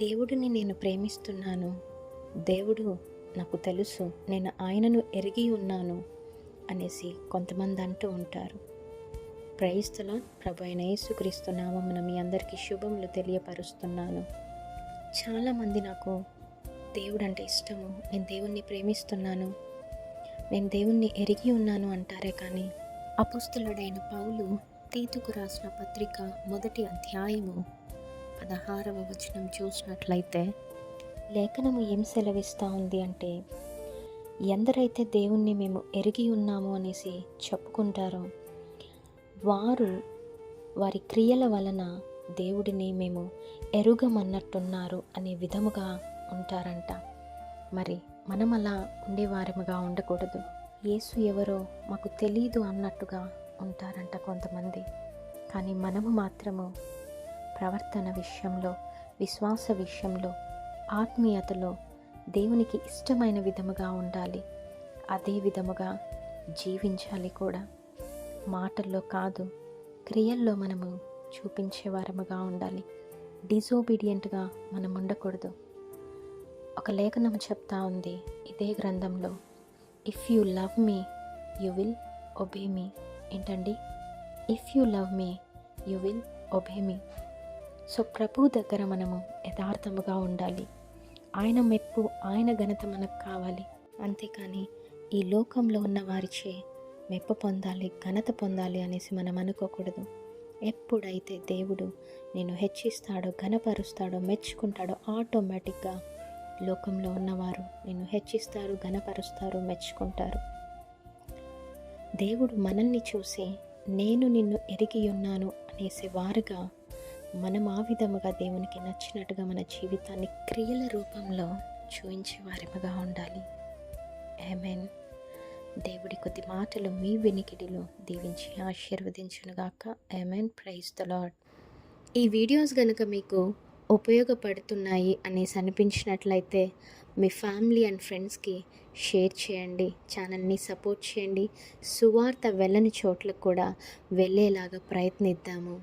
దేవుడిని నేను ప్రేమిస్తున్నాను. దేవుడు నాకు తెలుసు. నేను ఆయనను ఎరిగి ఉన్నాను అనేసి కొంతమంది అంటూ ఉంటారు. Praise the lord. ప్రభు అయిన యేసుక్రీస్తు నామమున మీ అందరికీ శుభములు తెలియపరుస్తున్నాను. చాలామంది నాకు దేవుడు అంటే ఇష్టము, నేను దేవుణ్ణి ప్రేమిస్తున్నాను, నేను దేవుణ్ణి ఎరిగి ఉన్నాను అంటారే కానీ అపోస్తలుడైన పౌలు తీతుకు రాసిన పత్రిక 1వ అధ్యాయము 16వ వచనం చూసినట్లయితే లేఖనము ఏం సెలవిస్తూ ఉంది అంటే, ఎందరైతే దేవుణ్ణి మేము ఎరిగి ఉన్నాము అనేసి చెప్పుకుంటారో వారు వారి క్రియల వలన దేవుడిని మేము ఎరుగమన్నట్టున్నారు అనే విధముగా ఉంటారంట. మరి మనం అలా ఉండేవారముగా ఉండకూడదు. యేసు ఎవరో మాకు తెలీదు అన్నట్టుగా ఉంటారంట కొంతమంది. కానీ మనము మాత్రము ప్రవర్తన విషయంలో, విశ్వాస విషయంలో, ఆత్మీయతలో దేవునికి ఇష్టమైన విధముగా ఉండాలి. అదే విధముగా జీవించాలి కూడా. మాటల్లో కాదు, క్రియల్లో మనము చూపించే వారముగా ఉండాలి. డిజోబీడియంట్గా మనం ఉండకూడదు. ఒక లేఖనం చెప్తా ఉంది ఇదే గ్రంథంలో, if you love me you will obey me. ఏంటండి? If you love me you will obey me. So ప్రభు దగ్గర మనము యథార్థముగా ఉండాలి. ఆయన మెప్పు, ఆయన ఘనత మనకు కావాలి. అంతేకాని ఈ లోకంలో ఉన్న వారిచే మెప్పు పొందాలి, ఘనత పొందాలి అనేసి మనం అనుకోకూడదు. ఎప్పుడైతే దేవుడు నేను హెచ్చిస్తాడో, ఘనపరుస్తాడో, మెచ్చుకుంటాడో ఆటోమేటిక్గా లోకంలో ఉన్నవారు నిన్ను హెచ్చిస్తారు, ఘనపరుస్తారు, మెచ్చుకుంటారు. దేవుడు మనల్ని చూసి నేను నిన్ను ఎరిగి ఉన్నాను అనేసి వారుగా మనం ఆ విధముగా దేవునికి నచ్చినట్టుగా మన జీవితాన్ని క్రియల రూపంలో చూపించే వారిగా ఉండాలి. ఆమేన్. దేవుడి కొద్ది మాటలు మీ వినికిడిలో దీవించి ఆశీర్వదించునుగాక. ఆమేన్. Praise the lord. ఈ వీడియోస్ కనుక మీకు ఉపయోగపడుతున్నాయి అనేసి అనిపించినట్లయితే మీ ఫ్యామిలీ అండ్ ఫ్రెండ్స్కి షేర్ చేయండి. ఛానల్ని సపోర్ట్ చేయండి. సువార్త వెళ్ళని చోట్లకు కూడా వెళ్ళేలాగా ప్రయత్నిద్దాము.